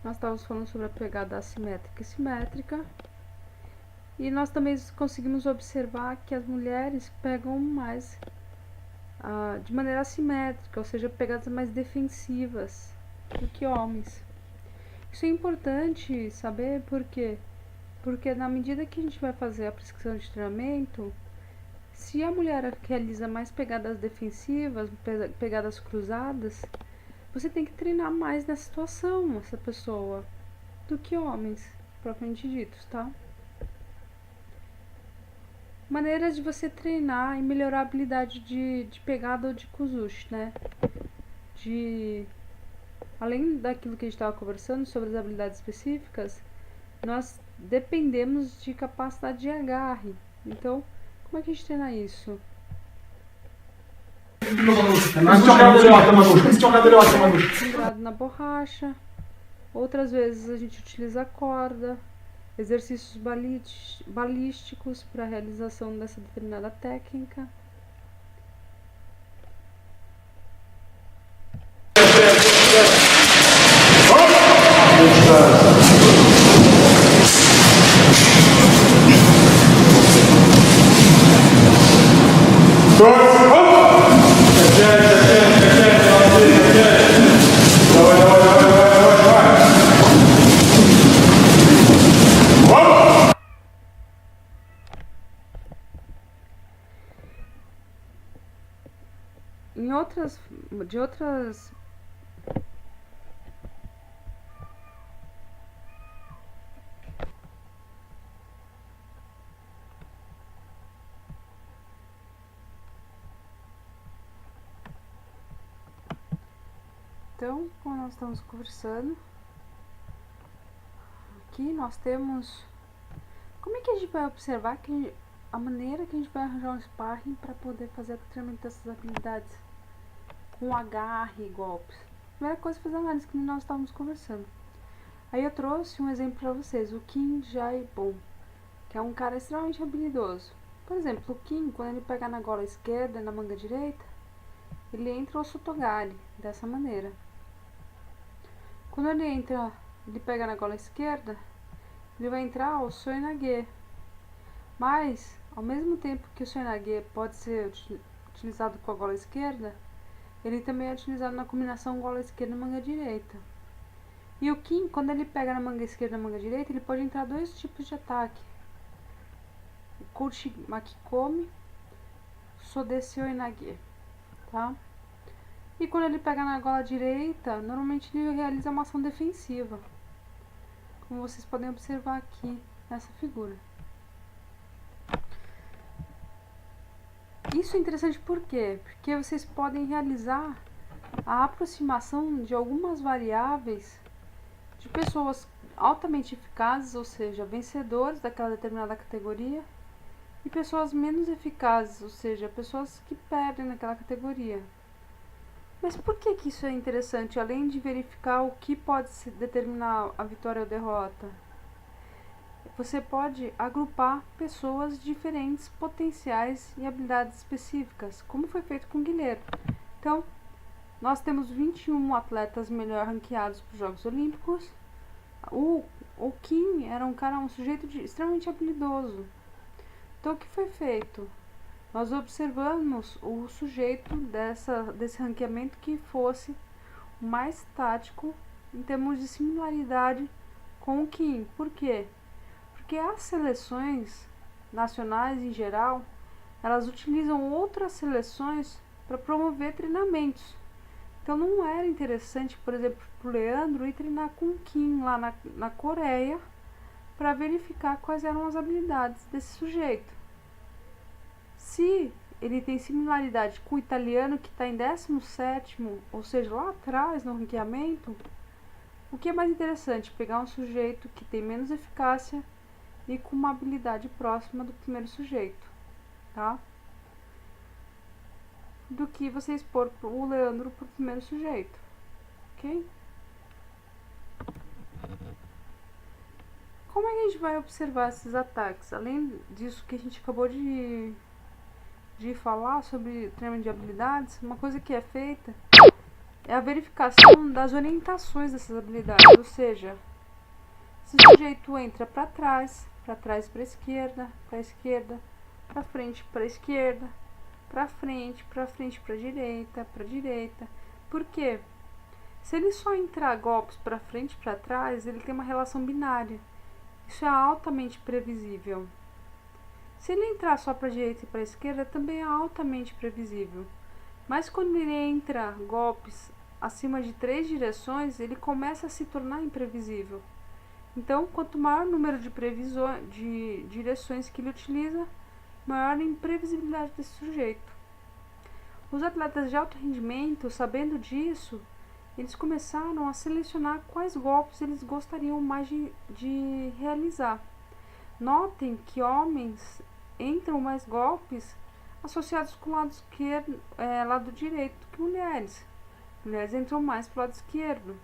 nós estávamos falando sobre a pegada assimétrica e simétrica. E nós também conseguimos observar que as mulheres pegam mais de maneira assimétrica, ou seja, pegadas mais defensivas do que homens. Isso é importante saber porque na medida que a gente vai fazer a prescrição de treinamento, se a mulher realiza mais pegadas defensivas, pegadas cruzadas, você tem que treinar mais nessa situação, essa pessoa, do que homens, propriamente ditos, tá? Maneiras de você treinar e melhorar a habilidade de pegada ou de kuzushi, né? Além daquilo que a gente estava conversando sobre as habilidades específicas, nós dependemos de capacidade de agarre. Então, como é que a gente treina isso? Pendurado na borracha. Outras vezes a gente utiliza a corda. Exercícios balísticos para a realização dessa determinada técnica. De outras Então, como nós estamos conversando, aqui nós temos como é que a gente vai observar que a maneira que a gente vai arranjar um sparring para poder fazer o treinamento dessas habilidades com agarre e golpes. Primeira coisa é fazer análise, que nós estávamos conversando. Aí eu trouxe um exemplo para vocês, o Kim Jae-bom, que é um cara extremamente habilidoso. Por exemplo, o Kim, quando ele pegar na gola esquerda e na manga direita, ele entra o Sotogari, dessa maneira. Quando ele pega na gola esquerda, ele vai entrar o Soinage. Mas, ao mesmo tempo que o Soinage pode ser utilizado com a gola esquerda, ele também é utilizado na combinação gola esquerda e manga direita. E o Kim, quando ele pega na manga esquerda e na manga direita, ele pode entrar dois tipos de ataque. O Kouchi Makikomi, Sodesei Nage, tá? E quando ele pega na gola direita, normalmente ele realiza uma ação defensiva, como vocês podem observar aqui nessa figura. Isso é interessante por quê? Porque vocês podem realizar a aproximação de algumas variáveis de pessoas altamente eficazes, ou seja, vencedores daquela determinada categoria, e pessoas menos eficazes, ou seja, pessoas que perdem naquela categoria. Mas por que isso é interessante, além de verificar o que pode determinar a vitória ou derrota? Você pode agrupar pessoas de diferentes potenciais e habilidades específicas, como foi feito com o Guilherme. Então, nós temos 21 atletas melhor ranqueados para os Jogos Olímpicos. O Kim era um sujeito extremamente habilidoso. Então, o que foi feito? Nós observamos o sujeito desse ranqueamento que fosse o mais tático em termos de similaridade com o Kim. Por quê? Porque as seleções nacionais em geral, elas utilizam outras seleções para promover treinamentos. Então não era interessante, por exemplo, para o Leandro ir treinar com o Kim lá na Coreia para verificar quais eram as habilidades desse sujeito. Se ele tem similaridade com o italiano que está em 17º, ou seja, lá atrás no ranqueamento, o que é mais interessante? Pegar um sujeito que tem menos eficácia e com uma habilidade próxima do primeiro sujeito, tá? Do que você expor o Leandro para o primeiro sujeito, ok? Como é que a gente vai observar esses ataques? Além disso que a gente acabou de falar sobre treinamento de habilidades, uma coisa que é feita é a verificação das orientações dessas habilidades, ou seja, se o sujeito entra para trás para esquerda, para frente para esquerda, para frente para direita. Por quê? Se ele só entrar golpes para frente e para trás, ele tem uma relação binária. Isso é altamente previsível. Se ele entrar só para direita e para esquerda, também é altamente previsível. Mas quando ele entra golpes acima de 3 direções, ele começa a se tornar imprevisível. Então, quanto maior o número de direções que ele utiliza, maior a imprevisibilidade desse sujeito. Os atletas de alto rendimento, sabendo disso, eles começaram a selecionar quais golpes eles gostariam mais de realizar. Notem que homens entram mais golpes associados com o lado direito que mulheres. Mulheres entram mais para o lado esquerdo.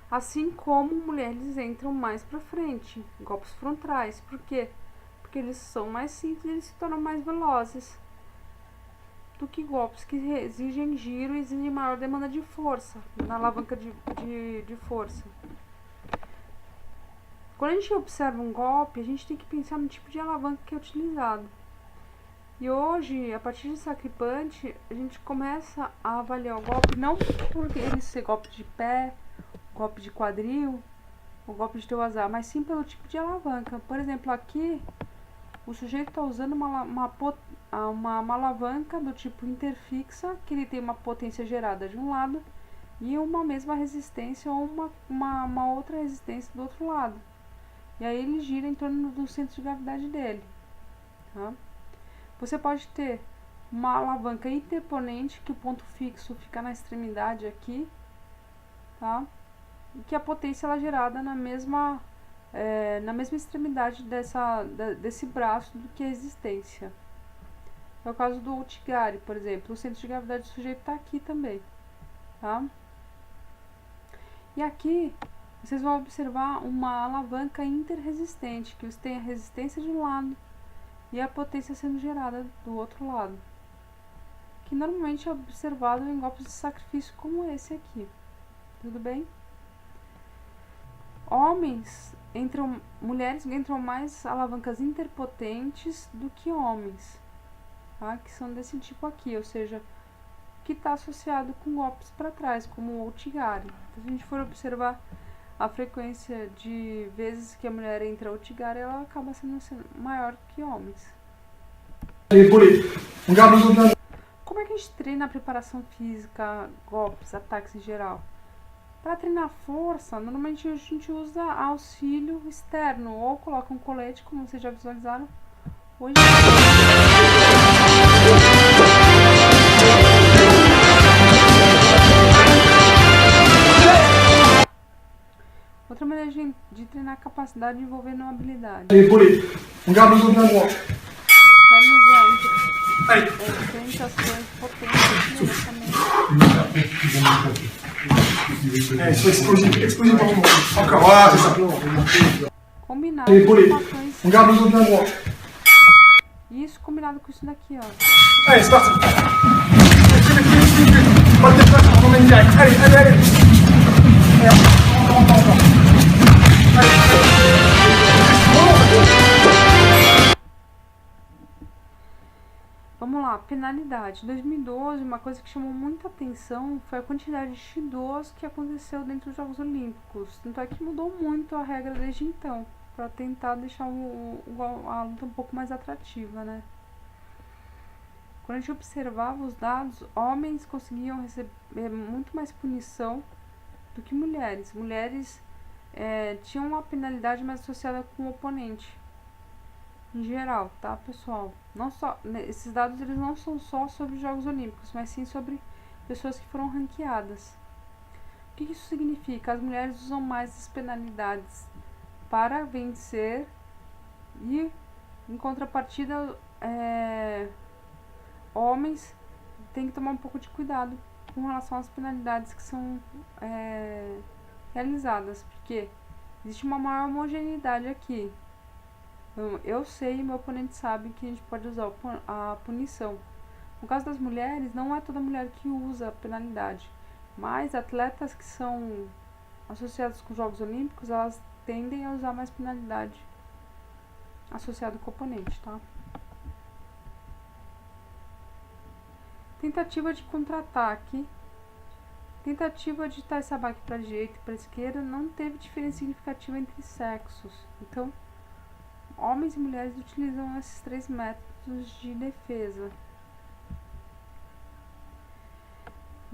Assim como mulheres entram mais para frente, golpes frontais. Por quê? Porque eles são mais simples e eles se tornam mais velozes do que golpes que exigem giro e exigem maior demanda de força, na alavanca de força. Quando a gente observa um golpe, a gente tem que pensar no tipo de alavanca que é utilizado. E hoje, a partir de Sacripante, a gente começa a avaliar o golpe não por ele ser golpe de pé, golpe de quadril, ou golpe de teu azar, mas sim pelo tipo de alavanca. Por exemplo, aqui o sujeito está usando uma alavanca do tipo interfixa, que ele tem uma potência gerada de um lado e uma mesma resistência ou uma outra resistência do outro lado. E aí ele gira em torno do centro de gravidade dele. Tá? Você pode ter uma alavanca interponente, que o ponto fixo fica na extremidade aqui, tá? E que a potência ela é gerada na mesma extremidade desse braço do que a resistência. É o caso do Outigari, por exemplo. O centro de gravidade do sujeito está aqui também. Tá? E aqui vocês vão observar uma alavanca interresistente, que você tem a resistência de um lado e a potência sendo gerada do outro lado, que normalmente é observado em golpes de sacrifício como esse aqui. Tudo bem? Mulheres entram mais alavancas interpotentes do que homens, tá? Que são desse tipo aqui, ou seja, que está associado com golpes para trás, como o Outigari. Então, se a gente for observar a frequência de vezes que a mulher entra Outigari, ela acaba sendo maior que homens. Como é que a gente treina a preparação física, golpes, ataques em geral? Para treinar força, normalmente a gente usa auxílio externo, ou coloca um colete, como vocês já visualizaram, ou outra maneira de treinar a capacidade envolvendo uma habilidade. Tentações potentes também. Combinado com ações. Isso combinado com isso daqui, ó. Vamos lá, penalidade. Em 2012, uma coisa que chamou muita atenção foi a quantidade de Shidos que aconteceu dentro dos Jogos Olímpicos. Tanto é que mudou muito a regra desde então, para tentar deixar a luta um pouco mais atrativa, né? Quando a gente observava os dados, homens conseguiam receber muito mais punição do que mulheres. Mulheres tinham uma penalidade mais associada com o oponente. Em geral, tá, pessoal? Não só, esses dados eles não são só sobre os Jogos Olímpicos, mas sim sobre pessoas que foram ranqueadas. O que isso significa? As mulheres usam mais as penalidades para vencer e, em contrapartida, homens têm que tomar um pouco de cuidado com relação às penalidades que são realizadas, porque existe uma maior homogeneidade aqui. Eu sei e meu oponente sabe que a gente pode usar a punição, No caso das mulheres, não é toda mulher que usa a penalidade, mas atletas que são associados com os Jogos Olímpicos, elas tendem a usar mais penalidade associada ao componente, tá? Tentativa de contra-ataque. Tentativa de dar esse abaque para a direita e para a esquerda não teve diferença significativa entre sexos. Então, homens e mulheres utilizam esses 3 métodos de defesa.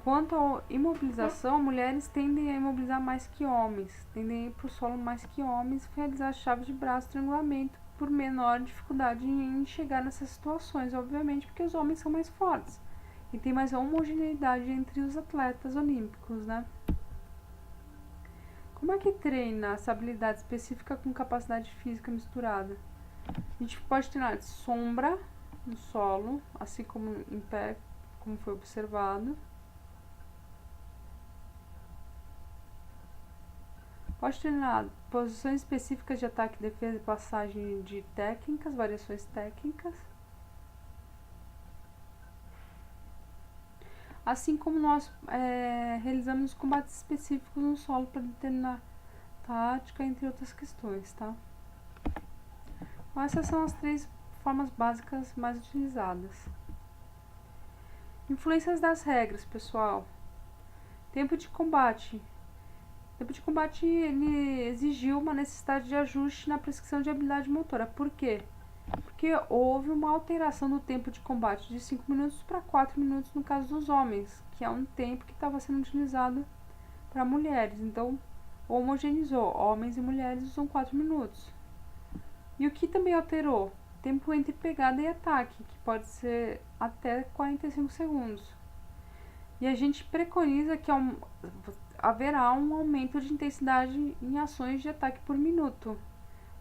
Quanto à imobilização, mulheres tendem a imobilizar mais que homens, tendem a ir para o solo mais que homens e realizar chaves de braço, estrangulamento, por menor dificuldade em chegar nessas situações, obviamente, porque os homens são mais fortes e tem mais homogeneidade entre os atletas olímpicos, né? Como é que treina essa habilidade específica com capacidade física misturada? A gente pode treinar de sombra no solo, assim como em pé, como foi observado. Pode treinar posições específicas de ataque, defesa e passagem de técnicas, variações técnicas. Assim como nós realizamos combates específicos no solo para determinar tática, entre outras questões, tá? Então, essas são as 3 formas básicas mais utilizadas. Influências das regras, pessoal. Tempo de combate. O tempo de combate ele exigiu uma necessidade de ajuste na prescrição de habilidade motora. Por quê? Porque houve uma alteração do tempo de combate de 5 minutos para 4 minutos no caso dos homens, que é um tempo que estava sendo utilizado para mulheres. Então, homogeneizou. Homens e mulheres usam 4 minutos. E o que também alterou? Tempo entre pegada e ataque, que pode ser até 45 segundos. E a gente preconiza que haverá um aumento de intensidade em ações de ataque por minuto,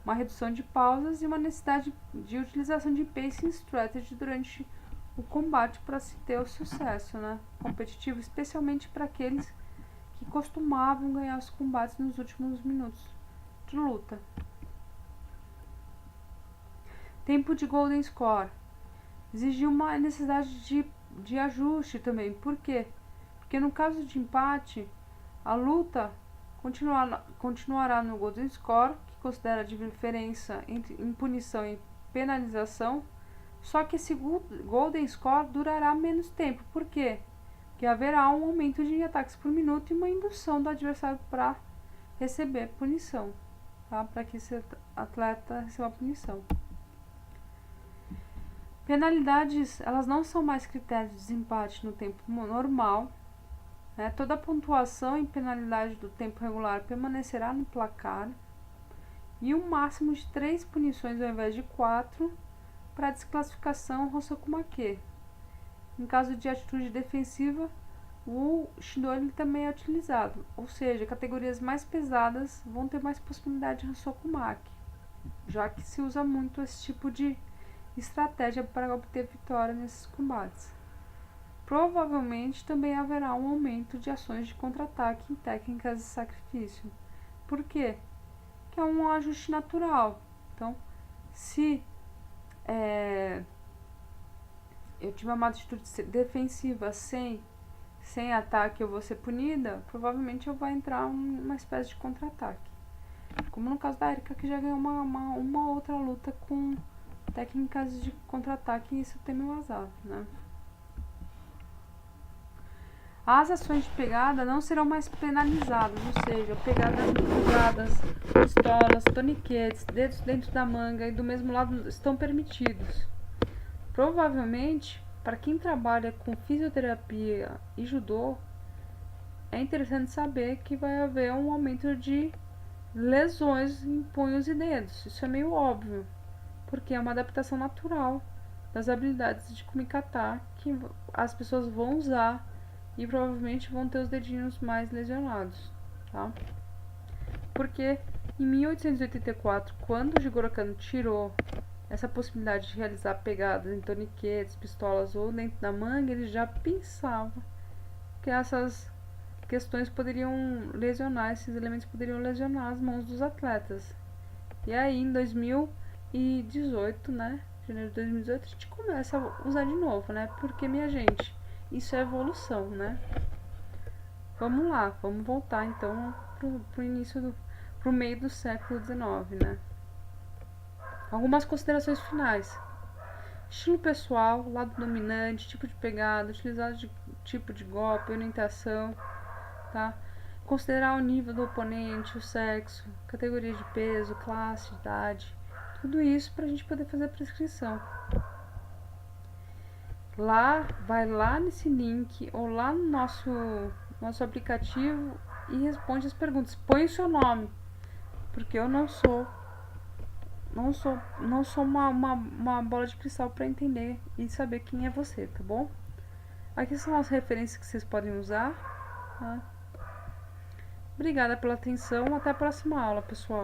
uma redução de pausas e uma necessidade de utilização de pacing strategy durante o combate para se ter o sucesso, né, competitivo, especialmente para aqueles que costumavam ganhar os combates nos últimos minutos de luta. Tempo de Golden Score. Exigiu uma necessidade de ajuste também. Por quê? Porque no caso de empate, a luta continuará no Golden Score, que considera a diferença em punição e penalização, só que esse Golden Score durará menos tempo. Por quê? Porque haverá um aumento de ataques por minuto e uma indução do adversário para receber punição, tá? Para que esse atleta receba a punição. Penalidades, elas não são mais critérios de desempate no tempo normal, né? Toda a pontuação em penalidade do tempo regular permanecerá no placar e um máximo de 3 punições ao invés de 4 para desclassificação Rosokumake. Em caso de atitude defensiva, o Shido também é utilizado, ou seja, categorias mais pesadas vão ter mais possibilidade de Rosokumake, já que se usa muito esse tipo de estratégia para obter vitória nesses combates. Provavelmente também haverá um aumento de ações de contra-ataque em técnicas de sacrifício. Por quê? Que é um ajuste natural. Então, se eu tiver uma atitude defensiva sem ataque, eu vou ser punida, provavelmente eu vou entrar uma espécie de contra-ataque. Como no caso da Erika, que já ganhou uma outra luta com técnicas de contra-ataque, e isso tem meu azar, né? As ações de pegada não serão mais penalizadas, ou seja, pegadas cruzadas, pistolas, toniquetes, dedos dentro da manga e do mesmo lado estão permitidos. Provavelmente, para quem trabalha com fisioterapia e judô, é interessante saber que vai haver um aumento de lesões em punhos e dedos. Isso é meio óbvio, porque é uma adaptação natural das habilidades de kumikata que as pessoas vão usar e provavelmente vão ter os dedinhos mais lesionados, tá? Porque em 1884, quando o Jigoro Kano tirou essa possibilidade de realizar pegadas em toniquetes, pistolas ou dentro da manga, ele já pensava que essas questões poderiam lesionar, esses elementos poderiam lesionar as mãos dos atletas. E aí, em 2018, né, janeiro de 2018, a gente começa a usar de novo, né? Porque, minha gente, isso é evolução, né? Vamos lá, vamos voltar então pro início pro meio do século XIX, né? Algumas considerações finais. Estilo pessoal, lado dominante, tipo de pegada, utilizado de tipo de golpe, orientação, tá? Considerar o nível do oponente, o sexo, categoria de peso, classe, idade, tudo isso para a gente poder fazer a prescrição. Vai lá nesse link ou lá no nosso aplicativo e responde as perguntas. Põe o seu nome, porque eu não sou uma bola de cristal para entender e saber quem é você, tá bom? Aqui são as referências que vocês podem usar, tá? Obrigada pela atenção, até a próxima aula, pessoal.